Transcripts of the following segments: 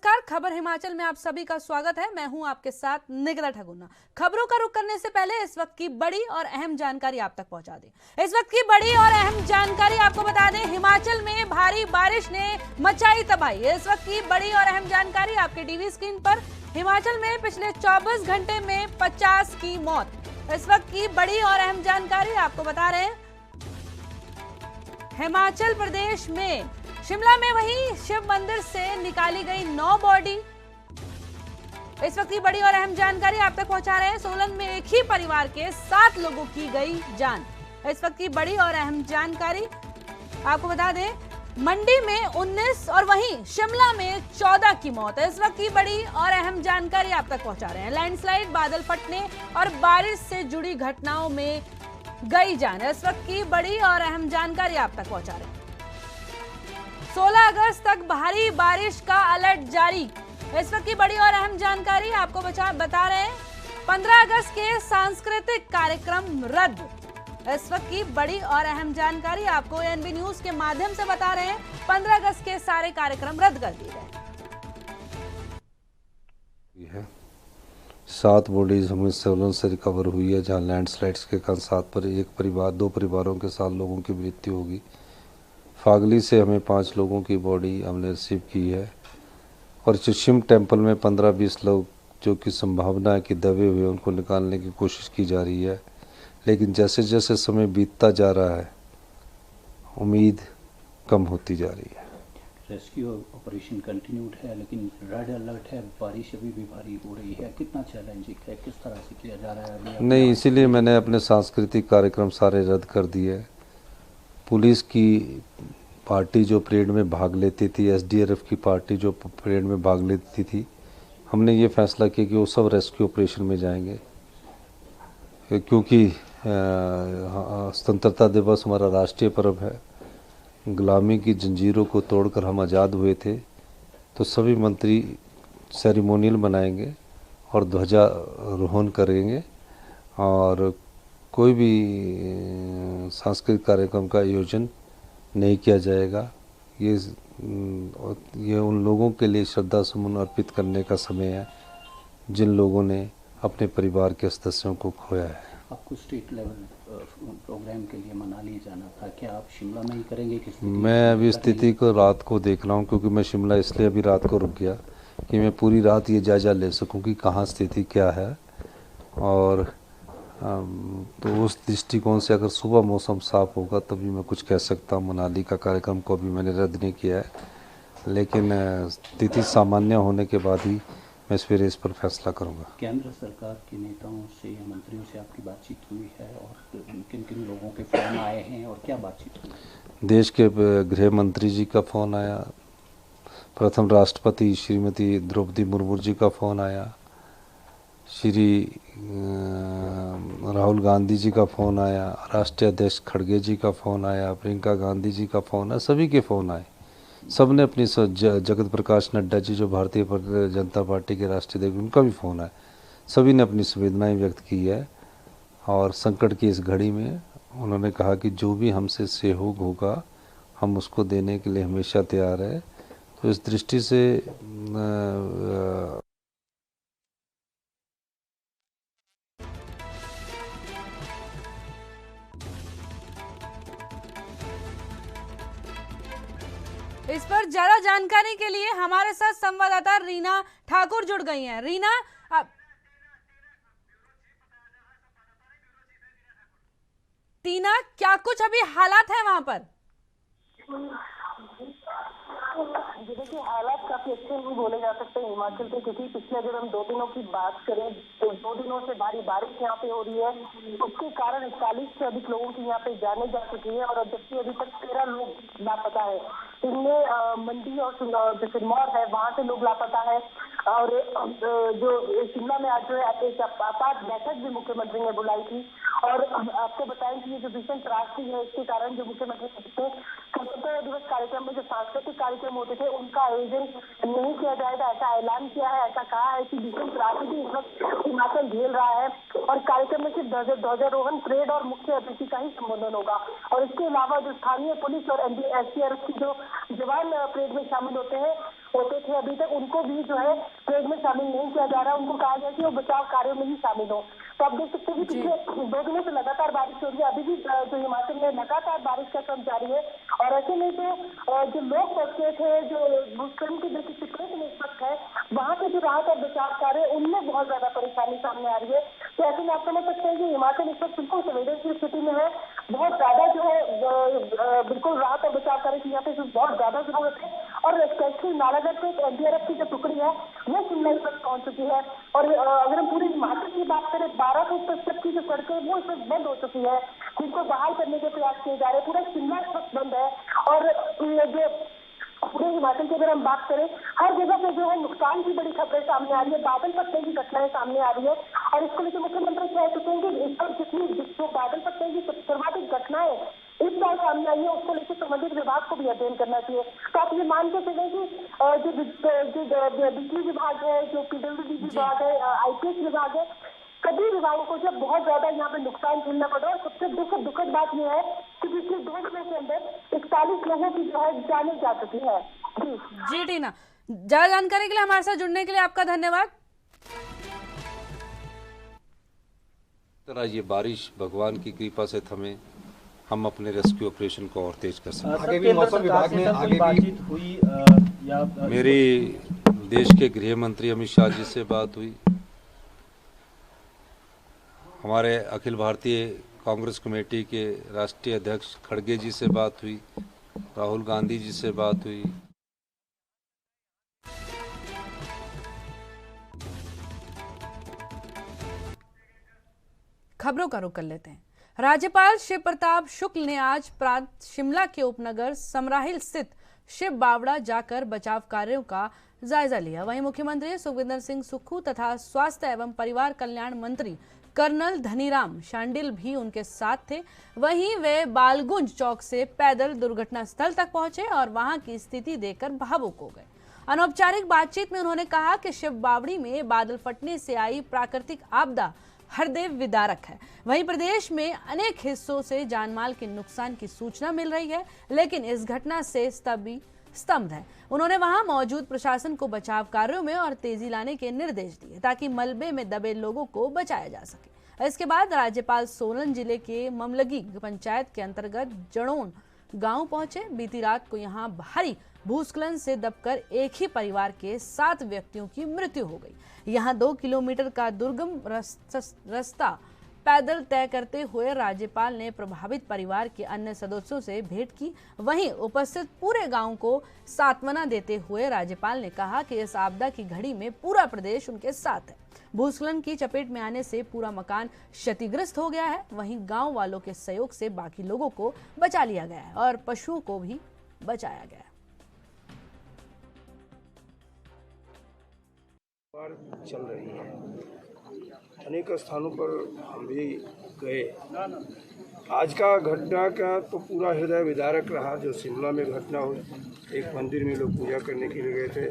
नमस्कार, खबर हिमाचल में आप सभी का स्वागत है। मैं हूं आपके साथ निकिता ठगुना। खबरों का रुख करने से पहले इस वक्त की बड़ी और अहम जानकारी आप तक पहुंचा दें। इस वक्त की बड़ी और अहम जानकारी आपको बता दें, हिमाचल में भारी बारिश ने मचाई तबाही। इस वक्त की बड़ी और अहम जानकारी आपके टीवी स्क्रीन पर। हिमाचल में पिछले 24 घंटे में 50 की मौत। इस वक्त की बड़ी और अहम जानकारी आपको बता रहे हैं। हिमाचल प्रदेश में शिमला में वही शिव मंदिर से निकाली गई 9 बॉडी। इस वक्त की बड़ी और अहम जानकारी आप तक पहुंचा रहे हैं। सोलन में एक ही परिवार के 7 लोगों की गई जान। इस वक्त की बड़ी और अहम जानकारी आपको बता दें, मंडी में 19 और वहीं शिमला में 14 की मौत। इस वक्त की बड़ी और अहम जानकारी आप तक पहुंचा रहे हैं। लैंडस्लाइड, बादल फटने और बारिश से जुड़ी घटनाओं में गई जान। इस वक्त की बड़ी और अहम जानकारी आप तक पहुंचा रहे हैं। 16 अगस्त तक भारी बारिश का अलर्ट जारी। इस वक्त की बड़ी और अहम जानकारी आपको बता रहे हैं। 15 अगस्त के सांस्कृतिक कार्यक्रम रद्द। इस वक्त की बड़ी और अहम जानकारी आपको एनबी न्यूज के माध्यम से बता रहे हैं। 15 अगस्त के सारे कार्यक्रम रद्द कर दिए गए। 7 बॉडीज हमें सोलन से रिकवर हुई है, जहां लैंडस्लाइड्स के कारण 2 परिवारों के 7 लोगों की मृत्यु होगी। फागली से हमें 5 लोगों की बॉडी हमने रिसीव की है और शिव टेम्पल में 15-20 लोग जो कि संभावना है कि दबे हुए उनको निकालने की कोशिश की जा रही है, लेकिन जैसे जैसे समय बीतता जा रहा है उम्मीद कम होती जा रही है। रेस्क्यू ऑपरेशन कंटिन्यूड है, लेकिन रेड अलर्ट है, बारिश अभी भी भारी हो रही है। कितना चैलेंजिंग है, किस तरह से किया जा रहा है? नहीं, इसीलिए मैंने अपने सांस्कृतिक कार्यक्रम सारे रद्द कर दिए। पुलिस की पार्टी जो परेड में भाग लेती थी, एसडीआरएफ की पार्टी जो परेड में भाग लेती थी, हमने ये फैसला किया कि वो सब रेस्क्यू ऑपरेशन में जाएंगे, क्योंकि स्वतंत्रता दिवस हमारा राष्ट्रीय पर्व है। गुलामी की जंजीरों को तोड़कर हम आज़ाद हुए थे, तो सभी मंत्री सेरेमोनियल बनाएंगे और ध्वजारोहण करेंगे और कोई भी सांस्कृतिक कार्यक्रम का आयोजन नहीं किया जाएगा। ये उन लोगों के लिए श्रद्धा सुमन अर्पित करने का समय है जिन लोगों ने अपने परिवार के सदस्यों को खोया है। आपको स्टेट लेवल प्रोग्राम के लिए मनाली जाना था, क्या आप शिमला में ही करेंगे? मैं अभी स्थिति को रात को देख रहा हूँ, क्योंकि मैं शिमला इसलिए अभी रात को रुक गया कि मैं पूरी रात ये जायजा ले सकूँ कि कहाँ स्थिति क्या है। और तो उस दृष्टिकोण से अगर सुबह मौसम साफ होगा तभी मैं कुछ कह सकता हूँ। मनाली का कार्यक्रम को अभी मैंने रद्द नहीं किया है, लेकिन स्थिति सामान्य होने के बाद ही मैं फिर इस पर फैसला करूँगा। केंद्र सरकार के नेताओं से या मंत्रियों से आपकी बातचीत हुई है और किन किन लोगों के फ़ोन आए हैं और क्या बातचीत हुई? देश के गृह मंत्री जी का फ़ोन आया, प्रथम राष्ट्रपति श्रीमती द्रौपदी मुर्मू जी का फ़ोन आया, श्री राहुल गांधी जी का फ़ोन आया, राष्ट्रीय अध्यक्ष खड़गे जी का फ़ोन आया, प्रियंका गांधी जी का फ़ोन आया, सभी के फ़ोन आए। सब ने अपनी जगत प्रकाश नड्डा जी जो भारतीय जनता पार्टी के राष्ट्रीय अध्यक्ष, उनका भी फ़ोन आया। सभी ने अपनी संवेदनाएं व्यक्त की है और संकट की इस घड़ी में उन्होंने कहा कि जो भी हमसे सहयोग होगा हम उसको देने के लिए हमेशा तैयार है। तो इस दृष्टि से इस पर ज्यादा जानकारी के लिए हमारे साथ संवाददाता रीना ठाकुर जुड़ गई हैं। रीना, टीना, क्या कुछ अभी हालात है वहां पर? देखिए, हालात काफी अच्छे नहीं बोले जा सकते हिमाचल के, क्योंकि पिछले अगर हम 2 दिनों की बात करें तो 2 दिनों से भारी बारिश यहाँ पे हो रही है। उसके कारण 41 से अधिक लोगों की यहाँ पे जाने जा चुकी है और जबकि अभी तक 13 लोग लापता है। इनमें मंडी और जो सिरमौर है वहां से लोग लापता है। और जो शिमला में आज जो है एक आपात बैठक भी मुख्यमंत्री ने बुलाई थी। और आपको बताएं कि ये जो भीषण त्रासदी है, इसके कारण जो मुख्यमंत्री स्वतंत्रता दिवस कार्यक्रम में जो सांस्कृतिक कार्यक्रम होते थे उनका आयोजन नहीं किया जाएगा, ऐसा ऐलान किया है। ऐसा कहा है कि भीषण त्रासदी इस वक्त हिमाचल झेल रहा है और कार्यक्रम में सिर्फ ध्वजारोहण, परेड और मुख्य अतिथि का ही संबोधन होगा। और इसके अलावा जो स्थानीय पुलिस और एसडीआरएफ की जो जवान परेड में शामिल होते हैं होते थे अभी तक, उनको भी जो है परेड में शामिल नहीं किया जा रहा। उनको कहा गया कि वो बचाव कार्यों में ही शामिल हो। तो आप देख सकते हैं कि पिछले 2 दिनों से लगातार बारिश हो रही है। अभी भी जो हिमाचल में लगातार बारिश का क्रम जारी है, और ऐसे में जो लोग फंसे थे, जो भूस्खलन की सिचुएशन इस वक्त है, वहाँ पे जो राहत और बचाव कार्य उनमें बहुत ज्यादा परेशानी सामने आ रही है। तो ऐसे में आप समझ सकते हैं कि हिमाचल इस वक्त बिल्कुल संवेदनशील स्थिति में है। बहुत ज्यादा जो है बिल्कुल राहत और बचाव कार्य की यहाँ पे बहुत ज्यादा जरूरत है। और स्पेशली नालागढ़ पे एनडीआरएफ की जो टुकड़ी है वो शिमला इस वक्त पहुंच चुकी है। और अगर हम पूरे हिमाचल की बात करें, 1200 तक की जो सड़कें वो इस वक्त बंद हो चुकी है, जिनको बहाल करने के प्रयास किए जा रहे हैं। पूरा शिमला इस वक्त बंद है। और जो पूरे हिमाचल की अगर हम बात करें, हर जगह पे जो है नुकसान की बड़ी खबरें सामने आ रही है, बादल फटने की घटनाएं सामने आ रही है। और इसको लेकर मुख्यमंत्री कह चुके हैं कि इस पर जितनी जो बादल फटने की सर्वाधिक घटनाएं इस साल सामने आई है, उसको लेकर संबंधित विभाग को भी अध्ययन करना चाहिए। तो आप ये मान के चलें कि जो बिजली विभाग है, जो पीडब्ल्यूडी विभाग है, आईपीएस विभाग है, सभी विभागों को जब बहुत ज्यादा यहाँ पे नुकसान झेलना पड़ा। और सबसे दुखद बात यह है कि पिछले 2 दिनों के अंदर 41 लोगों की जो है जानें जा चुकी है। जी टीना, ज्यादा जानकारी के लिए हमारे साथ जुड़ने के लिए आपका धन्यवाद। तरह ये बारिश भगवान की कृपा से थमे, हम अपने रेस्क्यू ऑपरेशन को और तेज कर सकते। आगे भी मौसम विभाग ने आगे बातचीत हुई या मेरी देश के गृह मंत्री अमित शाह जी से बात हुई, हमारे अखिल भारतीय कांग्रेस कमेटी के राष्ट्रीय अध्यक्ष खड़गे जी से बात हुई, राहुल गांधी जी से बात हुई। खबरों का रुख कर लेते हैं। राज्यपाल शिव प्रताप शुक्ल ने आज प्रातः शिमला के उपनगर समराहिल स्थित शिव बावड़ा जाकर बचाव कार्यों का जायजा लिया। वहीं मुख्यमंत्री सुखविंदर सिंह सुक्खू तथा स्वास्थ्य एवं परिवार कल्याण मंत्री कर्नल धनीराम शांडिल भी उनके साथ थे। वहीं वे बालगुंज चौक से पैदल दुर्घटना स्थल तक पहुंचे और वहां की स्थिति देखकर भावुक हो गए। अनौपचारिक बातचीत में उन्होंने कहा कि शिव बावड़ी में बादल फटने से आई प्राकृतिक आपदा हृदय विदारक है। वहीं प्रदेश में अनेक हिस्सों से जानमाल के नुकसान की सूचना मिल रही है, लेकिन इस घटना से स्तब्ध है। उन्होंने वहां मौजूद प्रशासन को बचाव कार्यों में और तेजी लाने के निर्देश दिए ताकि मलबे में दबे लोगों को बचाया जा सके। इसके बाद राज्यपाल सोलन जिले के ममलगी पंचायत के अंतर्गत जड़ोन गांव पहुंचे। बीती रात को यहां भारी भूस्खलन से दबकर एक ही परिवार के 7 व्यक्तियों की मृत्यु हो गई। यहां 2 किलोमीटर का दुर्गम रास्ता पैदल तय करते हुए राज्यपाल ने प्रभावित परिवार के अन्य सदस्यों से भेंट की। वहीं उपस्थित पूरे गांव को सांत्वना देते हुए राज्यपाल ने कहा कि इस आपदा की घड़ी में पूरा प्रदेश उनके साथ है। भूस्खलन की चपेट में आने से पूरा मकान क्षतिग्रस्त हो गया है। वहीं गांव वालों के सहयोग से बाकी लोगों को बचा लिया गया है और पशुओं को भी बचाया गया है। चल रही है, अनेक स्थानों पर हम भी गए। आज का घटना का तो पूरा हृदय विदारक रहा जो शिमला में घटना हुई। एक मंदिर में लोग पूजा करने के लिए गए थे,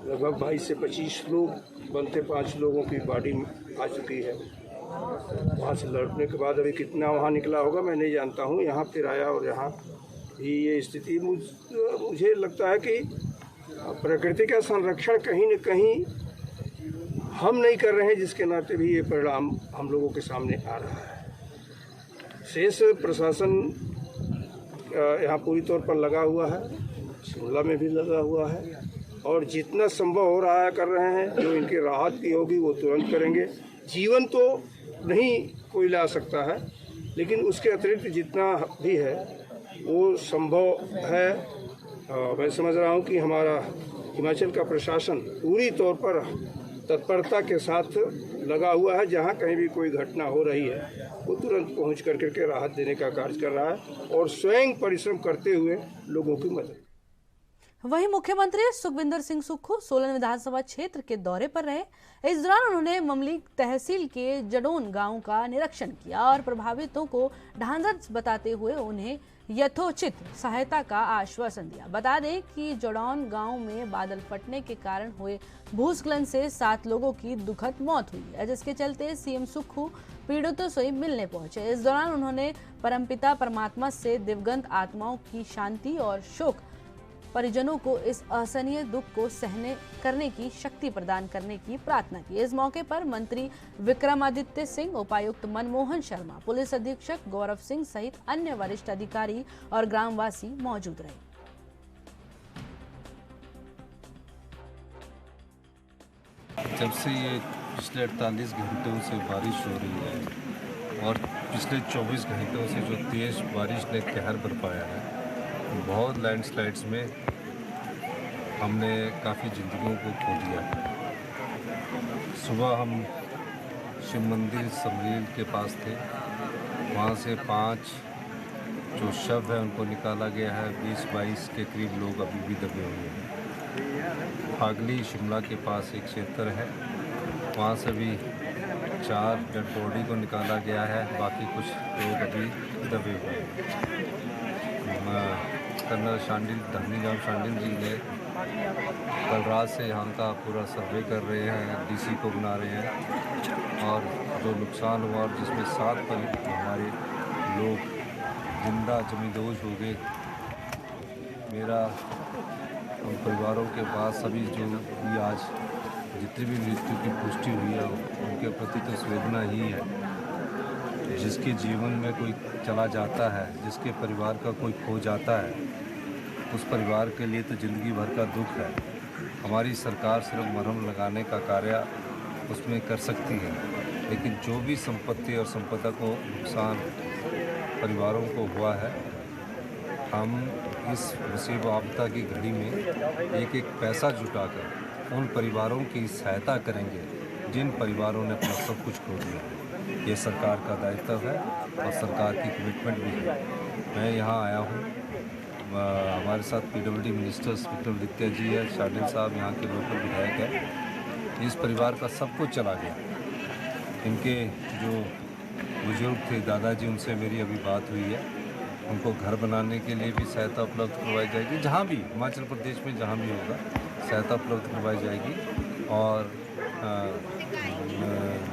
लगभग 22 से 25 लोग बनते 5 लोगों की बॉडी आ चुकी है। वहाँ से लौटने के बाद अभी कितना वहाँ निकला होगा मैं नहीं जानता हूँ। यहाँ फिर आया और यहाँ भी ये स्थिति मुझे लगता है कि प्रकृति का संरक्षण कहीं न कहीं हम नहीं कर रहे हैं, जिसके नाते भी ये परिणाम हम लोगों के सामने आ रहा है। शेष प्रशासन यहाँ पूरी तौर पर लगा हुआ है, शिमला में भी लगा हुआ है और जितना संभव हो रहा है कर रहे हैं। जो इनकी राहत की होगी वो तुरंत करेंगे। जीवन तो नहीं कोई ला सकता है, लेकिन उसके अतिरिक्त जितना भी है वो संभव है। मैं समझ रहा हूँ कि हमारा हिमाचल का प्रशासन पूरी तौर पर तत्परता के साथ लगा हुआ है। जहाँ कहीं भी कोई घटना हो रही है वो तुरंत पहुँच करके राहत देने का कार्य कर रहा है और स्वयं परिश्रम करते हुए लोगों की मदद। वहीं मुख्यमंत्री सुखविंदर सिंह सुक्खू सोलन विधानसभा क्षेत्र के दौरे पर रहे। इस दौरान उन्होंने ममली तहसील के जडोन गांव का निरीक्षण किया और प्रभावितों को ढांढस बताते हुए उन्हें यथोचित सहायता का आश्वासन दिया। बता दें कि जडौन गांव में बादल फटने के कारण हुए भूस्खलन से 7 लोगों की दुखद मौत हुई है, जिसके चलते सीएम सुक्खू पीड़ितों से मिलने पहुंचे। इस दौरान उन्होंने परमपिता परमात्मा से दिवंगत आत्माओं की शांति और शोक परिजनों को इस असहनीय दुख को सहने करने की शक्ति प्रदान करने की प्रार्थना की। इस मौके पर मंत्री विक्रमादित्य सिंह, उपायुक्त मनमोहन शर्मा, पुलिस अधीक्षक गौरव सिंह सहित अन्य वरिष्ठ अधिकारी और ग्रामवासी मौजूद रहे। जब से ये पिछले 48 घंटों से बारिश हो रही है और पिछले 24 घंटों से जो तेज़ बारिश ने कहर बरपाया है, बहुत लैंडस्लाइड्स में हमने काफ़ी ज़िंदगियों को खो दिया है। सुबह हम शिव मंदिर समलील के पास थे, वहाँ से 5 जो शव है उनको निकाला गया है। 20-22 के करीब लोग अभी भी दबे हुए हैं। फागली शिमला के पास एक क्षेत्र है, वहाँ से भी 4 डेड बॉडी को निकाला गया है, बाकी कुछ लोग अभी दबे हुए हैं। कर्नल शांडिल, धनीराम शांडिल जी ने कल रात से यहाँ का पूरा सर्वे कर रहे हैं, डीसी को बना रहे हैं और जो नुकसान हुआ और जिसमें 7 हमारे लोग जिंदा जमींदोज हो गए। मेरा उन परिवारों के पास सभी जो भी आज जितनी भी मृत्यु की पुष्टि हुई है उनके प्रति तो संवेदना ही है। जिसके जीवन में कोई चला जाता है, जिसके परिवार का कोई खो जाता है, उस परिवार के लिए तो ज़िंदगी भर का दुख है। हमारी सरकार सिर्फ मरहम लगाने का कार्य उसमें कर सकती है, लेकिन जो भी संपत्ति और संपदा को नुकसान परिवारों को हुआ है, हम इस मुसीबत आपदा की घड़ी में एक एक पैसा जुटाकर उन परिवारों की सहायता करेंगे जिन परिवारों ने अपना सब कुछ खो दिया। ये सरकार का दायित्व है और सरकार की कमिटमेंट भी है। मैं यहाँ आया हूँ, हमारे साथ पीडब्ल्यूडी मिनिस्टर्स विक्रमादित्य जी है, शांडिल साहब यहाँ के लोकल विधायक है। इस परिवार का सब कुछ चला गया। इनके जो बुजुर्ग थे दादाजी, उनसे मेरी अभी बात हुई है। उनको घर बनाने के लिए भी सहायता उपलब्ध करवाई जाएगी, जहाँ भी हिमाचल प्रदेश में जहाँ भी होगा सहायता उपलब्ध करवाई जाएगी। और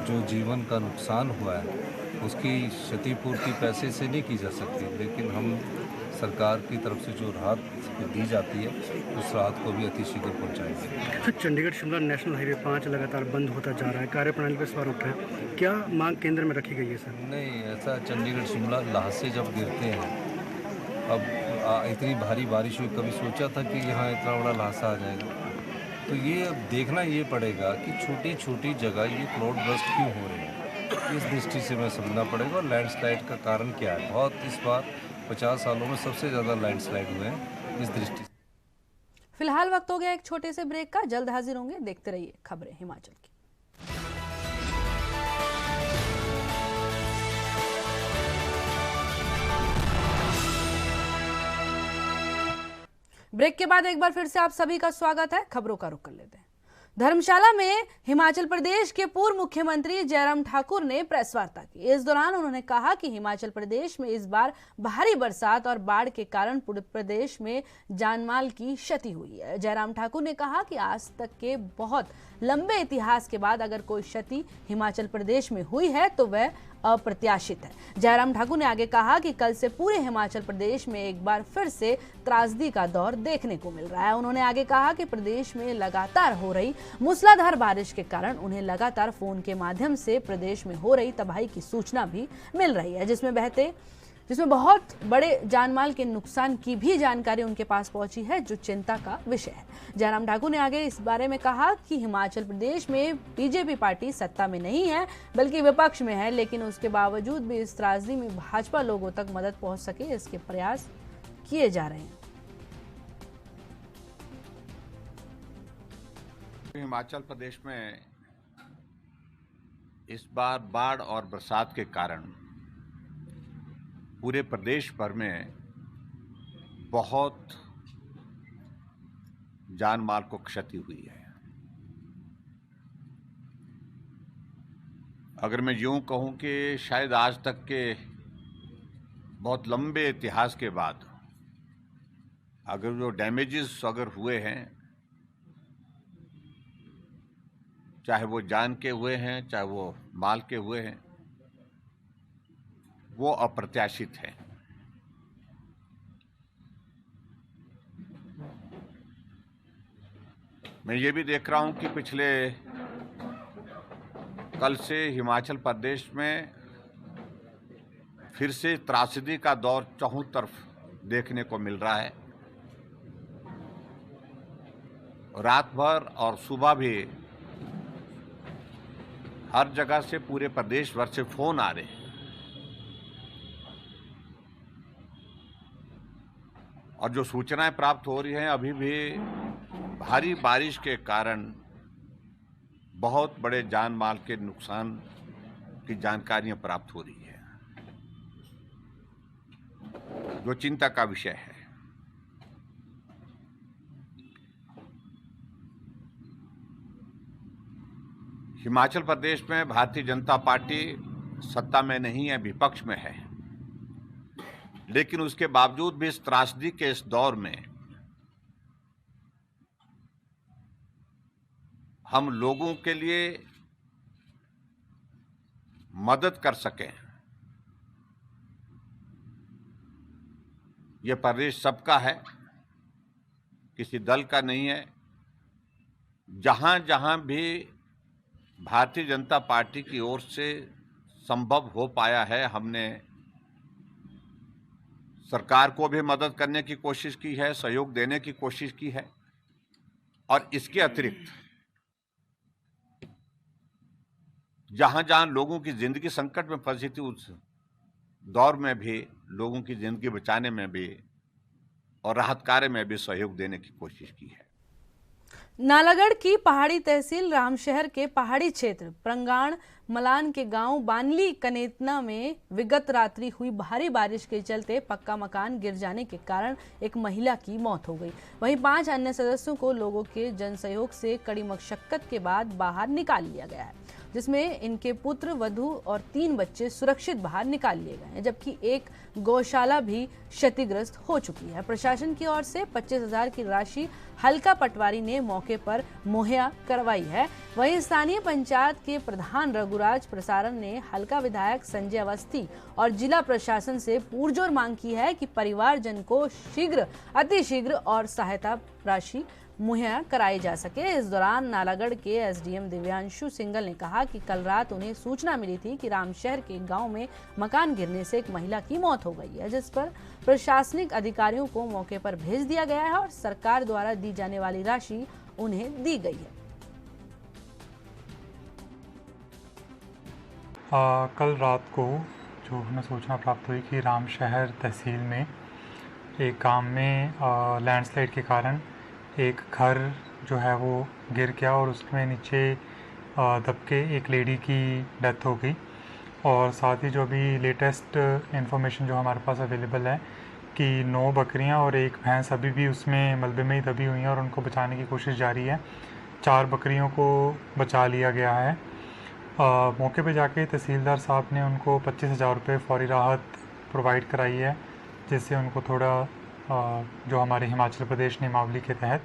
जो जीवन का नुकसान हुआ है उसकी क्षतिपूर्ति पैसे से नहीं की जा सकती, लेकिन हम सरकार की तरफ से जो राहत दी जाती है उस राहत को भी अतिशीघ्र पहुँचाएंगे। फिर चंडीगढ़ शिमला नेशनल हाईवे 5 लगातार बंद होता जा रहा है, कार्यप्रणाली पर सवाल उठ रहा है, क्या मांग केंद्र में रखी गई है सर? नहीं, ऐसा चंडीगढ़ शिमला ल्हासे जब गिरते हैं, अब इतनी भारी बारिश हुई, कभी सोचा था कि यहाँ इतना बड़ा ल्हासा आ जाएगा? तो ये अब देखना ये पड़ेगा कि छोटी छोटी जगह ये क्लाउड बर्स्ट क्यों हो रहे हैं, इस दृष्टि से मैं समझना पड़ेगा। और लैंडस्लाइड का कारण क्या है? बहुत इस बार 50 सालों में सबसे ज़्यादा लैंडस्लाइड हुए हैं इस दृष्टि से। फिलहाल वक्त हो गया एक छोटे से ब्रेक का, जल्द हाजिर होंगे। देखते रहिए खबरें हिमाचल की। ब्रेक के बाद एक बार फिर से आप सभी का स्वागत है। खबरों का रुख कर लेते हैं। धर्मशाला में हिमाचल प्रदेश के पूर्व मुख्यमंत्री जयराम ठाकुर ने प्रेस वार्ता की। इस दौरान उन्होंने कहा कि हिमाचल प्रदेश में इस बार भारी बरसात और बाढ़ के कारण पूरे प्रदेश में जानमाल की क्षति हुई है। जयराम ठाकुर ने कहा कि आज तक के बहुत लंबे इतिहास के बाद अगर कोई क्षति हिमाचल प्रदेश में हुई है तो वह अप्रत्याशित है। जयराम ठाकुर ने आगे कहा कि कल से पूरे हिमाचल प्रदेश में एक बार फिर से त्रासदी का दौर देखने को मिल रहा है। उन्होंने आगे कहा कि प्रदेश में लगातार हो रही मूसलाधार बारिश के कारण उन्हें लगातार फोन के माध्यम से प्रदेश में हो रही तबाही की सूचना भी मिल रही है, जिसमें बहुत बड़े जानमाल के नुकसान की भी जानकारी उनके पास पहुंची है, जो चिंता का विषय है। जयराम ठाकुर ने आगे इस बारे में कहा कि हिमाचल प्रदेश में बीजेपी पार्टी सत्ता में नहीं है बल्कि विपक्ष में है, लेकिन उसके बावजूद भी इस त्रासदी में भाजपा लोगों तक मदद पहुंच सके इसके प्रयास किए जा रहे हैं। हिमाचल प्रदेश में इस बार बाढ़ और बरसात के कारण पूरे प्रदेश भर में बहुत जान माल को क्षति हुई है। अगर मैं यूं कहूं कि शायद आज तक के बहुत लंबे इतिहास के बाद अगर जो डैमेजेस अगर हुए हैं, चाहे वो जान के हुए हैं चाहे वो माल के हुए हैं, वो अप्रत्याशित है। मैं ये भी देख रहा हूं कि पिछले कल से हिमाचल प्रदेश में फिर से त्रासदी का दौर चौहों तरफ देखने को मिल रहा है। रात भर और सुबह भी हर जगह से, पूरे प्रदेश भर से फोन आ रहे हैं और जो सूचनाएं प्राप्त हो रही हैं, अभी भी भारी बारिश के कारण बहुत बड़े जान माल के नुकसान की जानकारियां प्राप्त हो रही है, जो चिंता का विषय है। हिमाचल प्रदेश में भारतीय जनता पार्टी सत्ता में नहीं है, विपक्ष में है, लेकिन उसके बावजूद भी इस त्रासदी के इस दौर में हम लोगों के लिए मदद कर सकें, यह प्रदेश सबका है, किसी दल का नहीं है। जहां जहां भी भारतीय जनता पार्टी की ओर से संभव हो पाया है, हमने सरकार को भी मदद करने की कोशिश की है, सहयोग देने की कोशिश की है। और इसके अतिरिक्त जहां जहां लोगों की जिंदगी संकट में फंसी थी, उस दौर में भी लोगों की जिंदगी बचाने में भी और राहत कार्य में भी सहयोग देने की कोशिश की है। नालागढ़ की पहाड़ी तहसील रामशहर के पहाड़ी क्षेत्र प्रंगाण मलान के गांव बानली कनेतना में विगत रात्रि हुई भारी बारिश के चलते पक्का मकान गिर जाने के कारण एक महिला की मौत हो गई। वहीं 5 अन्य सदस्यों को लोगों के जनसहयोग से कड़ी मशक्कत के बाद बाहर निकाल लिया गया है, जिसमें इनके पुत्र, वधू और 3 बच्चे सुरक्षित बाहर निकाल लिए गए हैं, जबकि एक गौशाला भी क्षतिग्रस्त हो चुकी है। प्रशासन की ओर से 25,000 की राशि हल्का पटवारी ने मौके पर मुहैया करवाई है। वहीं स्थानीय पंचायत के प्रधान रघुराज प्रसारण ने हल्का विधायक संजय अवस्थी और जिला प्रशासन से पुरजोर मांग की है कि परिवारजन को शीघ्र, अतिशीघ्र और सहायता राशि मुहैया कराई जा सके। इस दौरान नालागढ़ के एसडीएम दिव्यांशु सिंगल ने कहा कि कल रात उन्हें सूचना मिली थी कि रामशहर के गांव में मकान गिरने से एक महिला की मौत हो गई है, जिस पर प्रशासनिक अधिकारियों को मौके पर भेज दिया गया है और सरकार द्वारा दी जाने वाली राशि उन्हें दी गई है। कल रात को जो हमें सूचना प्राप्त हुई कि रामशहर तहसील में एक गांव में लैंडस्लाइड के कारण एक घर जो है वो गिर गया और उसमें नीचे दबके एक लेडी की डेथ हो गई। और साथ ही जो अभी लेटेस्ट इन्फॉर्मेशन जो हमारे पास अवेलेबल है कि 9 बकरियां और एक भैंस अभी भी उसमें मलबे में ही दबी हुई हैं और उनको बचाने की कोशिश जारी है। 4 बकरियों को बचा लिया गया है। मौके पे जाके तहसीलदार साहब ने उनको 25,000 रुपये फौरी राहत प्रोवाइड कराई है, जिससे उनको थोड़ा जो हमारे हिमाचल प्रदेश नियमावली के तहत।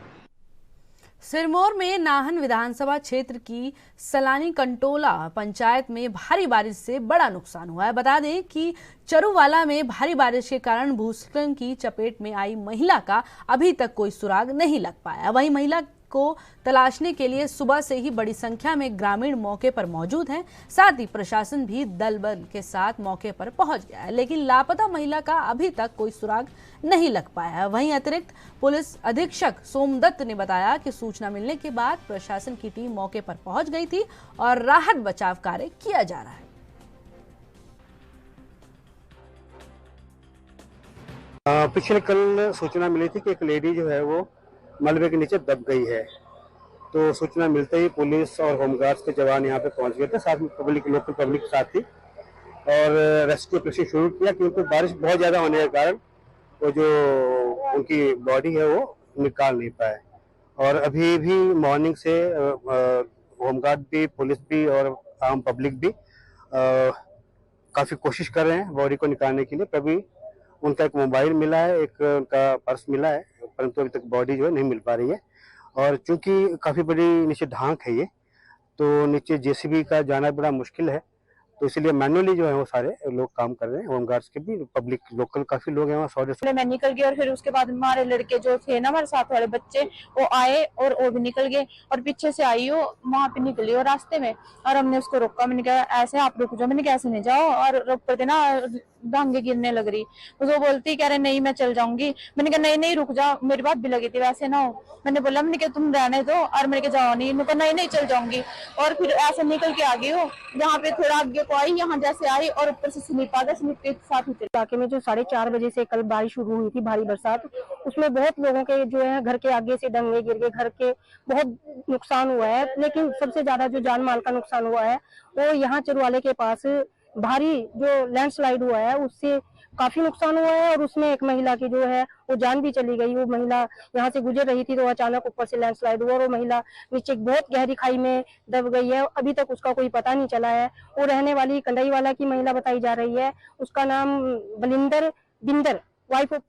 सिरमौर में नाहन विधानसभा क्षेत्र की सलानी कंटोला पंचायत में भारी बारिश से बड़ा नुकसान हुआ है। बता दें कि चरुवाला में भारी बारिश के कारण भूस्खलन की चपेट में आई महिला का अभी तक कोई सुराग नहीं लग पाया। वहीं महिला को तलाशने के लिए सुबह से ही बड़ी संख्या में ग्रामीण मौके पर मौजूद हैं। साथ ही प्रशासन भी दल बल के साथ मौके पर पहुंच गया है, लेकिन लापता महिला का अभी तक कोई सुराग नहीं लग पाया है। वहीं अतिरिक्त पुलिस अधीक्षक सोमदत्त ने बताया कि सूचना मिलने के बाद प्रशासन की टीम मौके पर पहुंच गई थी और राहत बचाव कार्य किया जा रहा है। पिछले कल सूचना मिली थी कि एक लेडी जो है वो मलबे के नीचे दब गई है, तो सूचना मिलते ही पुलिस और होमगार्ड्स के जवान यहाँ पे पहुंच गए थे, साथ में पब्लिक, लोकल पब्लिक के साथ ही, और रेस्क्यू ऑपरेशन शुरू किया क्योंकि बारिश बहुत ज़्यादा होने के कारण वो जो उनकी बॉडी है वो निकाल नहीं पाए। और अभी भी मॉर्निंग से होमगार्ड भी, पुलिस भी और आम पब्लिक भी काफ़ी कोशिश कर रहे हैं बॉडी को निकालने के लिए। कभी उनका एक मोबाइल मिला है, एक उनका पर्स मिला है, परंतु अभी तक बॉडी जो है नहीं मिल पा रही है। और चूंकि काफ़ी बड़ी नीचे ढांक है ये, तो नीचे जेसीबी का जाना बड़ा मुश्किल है, तो इसलिए मैनुअली जो है वो सारे लोग काम कर रहे हैं, होमगार्ड्स के भी, पब्लिक लोकल काफी लोग हैं वहाँ 100 मैं निकल गई और फिर उसके बाद हमारे लड़के जो थे ना, हमारे साथ वाले बच्चे, वो आए और वो भी निकल गए और पीछे से आई वो वहां पे निकली और रास्ते में, और हमने उसको रोका। मैंने कहा ऐसे आप रुक जाओ, मैंने कहा ऐसे नहीं जाओ, और रोक कर देना, डांगे गिरने लग रही। वो बोलती कह रहे नहीं मैं चल जाऊंगी। मैंने कहा नहीं नहीं रुक जाओ, मेरी बात भी लगी थी वैसे ना हो। मैंने बोला, मैंने कहा तुम रहने दो, और मैंने कहा जाओ नहीं। मैंने कहा नहीं नहीं चल जाऊंगी, और फिर ऐसे निकल के आ गई हो। यहाँ पे थोड़ा आगे को आई, यहाँ जैसे आई और ऊपर से स्लिप आ गया, स्लिप के साथ ही इलाके में जो 4:30 बजे से कल बारिश शुरू हुई थी, भारी बरसात, उसमें बहुत लोगों के जो है घर के आगे से डंगे गिर गए, घर के बहुत नुकसान हुआ है। लेकिन सबसे ज्यादा जो जान माल का नुकसान हुआ है वो यहाँ चरवाले के पास भारी जो लैंडस्लाइड हुआ है उससे काफी नुकसान हुआ है, और उसमें एक महिला की जो है वो जान भी चली गई। वो महिला यहाँ से गुजर रही थी तो अचानक ऊपर से लैंडस्लाइड हुआ और वो महिला नीचे एक बहुत गहरी खाई में दब गई है। अभी तक उसका कोई पता नहीं चला है। वो रहने वाली कंडईवाला की महिला बताई जा रही है, उसका नाम बलिंदर बिंदर, वाइफ ऑफ।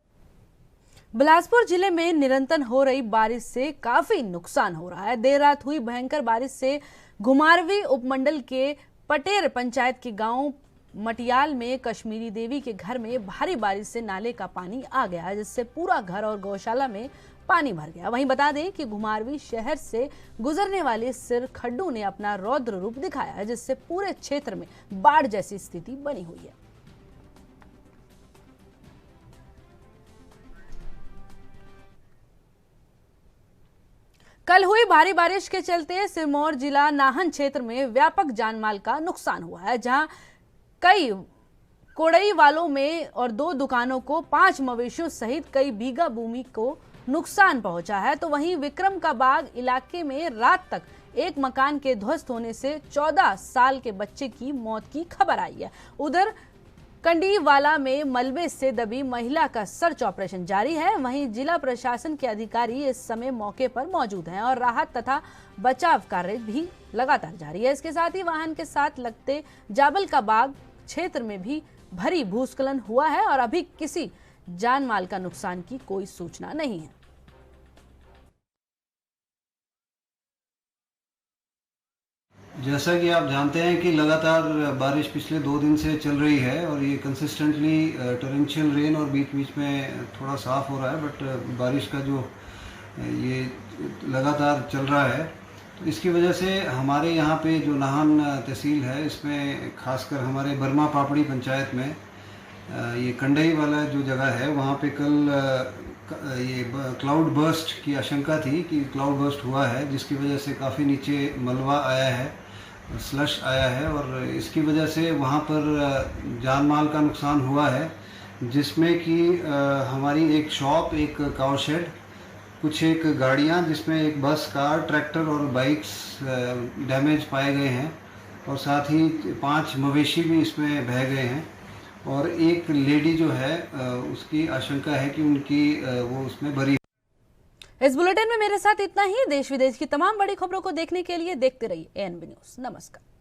बिलासपुर जिले में निरंतर हो रही बारिश से काफी नुकसान हो रहा है। देर रात हुई भयंकर बारिश से घुमारवी उपमंडल के पटेर पंचायत के गांव मटियाल में कश्मीरी देवी के घर में भारी बारिश से नाले का पानी आ गया, जिससे पूरा घर और गौशाला में पानी भर गया। वहीं बता दें कि घुमारवी शहर से गुजरने वाले सिर खड्डू ने अपना रौद्र रूप दिखाया है, जिससे पूरे क्षेत्र में बाढ़ जैसी स्थिति बनी हुई है। कल हुई भारी बारिश के चलते सिरमौर जिला नाहन क्षेत्र में व्यापक जानमाल का नुकसान हुआ है, जहां कई कोड़ई वालों में और 2 दुकानों को 5 मवेशियों सहित कई बीघा भूमि को नुकसान पहुंचा है। तो वहीं विक्रम का बाग इलाके में रात तक एक मकान के ध्वस्त होने से 14 साल के बच्चे की मौत की खबर आई है। उधर कंडीवाला में मलबे से दबी महिला का सर्च ऑपरेशन जारी है। वहीं जिला प्रशासन के अधिकारी इस समय मौके पर मौजूद हैं और राहत तथा बचाव कार्य भी लगातार जारी है। इसके साथ ही वाहन के साथ लगते जाबल का बाग क्षेत्र में भी भारी भूस्खलन हुआ है और अभी किसी जान माल का नुकसान की कोई सूचना नहीं है। जैसा कि आप जानते हैं कि लगातार बारिश पिछले 2 दिन से चल रही है और ये कंसिस्टेंटली टॉरेंशियल रेन और बीच बीच में थोड़ा साफ हो रहा है, बट बारिश का जो ये लगातार चल रहा है, तो इसकी वजह से हमारे यहाँ पे जो नाहन तहसील है इसमें खासकर हमारे बर्मा पापड़ी पंचायत में ये कंडई वाला जो जगह है वहाँ पे कल ये क्लाउड बर्स्ट की आशंका थी कि क्लाउड बर्स्ट हुआ है, जिसकी वजह से काफ़ी नीचे मलबा आया है, स्लश आया है और इसकी वजह से वहाँ पर जान माल का नुकसान हुआ है, जिसमें कि हमारी एक शॉप, एक काउ शेड, कुछ एक गाड़ियाँ जिसमें एक बस, कार, ट्रैक्टर और बाइक्स डैमेज पाए गए हैं और साथ ही 5 मवेशी भी इसमें बह गए हैं और एक लेडी जो है उसकी आशंका है कि उनकी वो उसमें बरी। इस बुलेटिन में मेरे साथ इतना ही। देश विदेश की तमाम बड़ी खबरों को देखने के लिए देखते रहिए ANB न्यूज़। नमस्कार।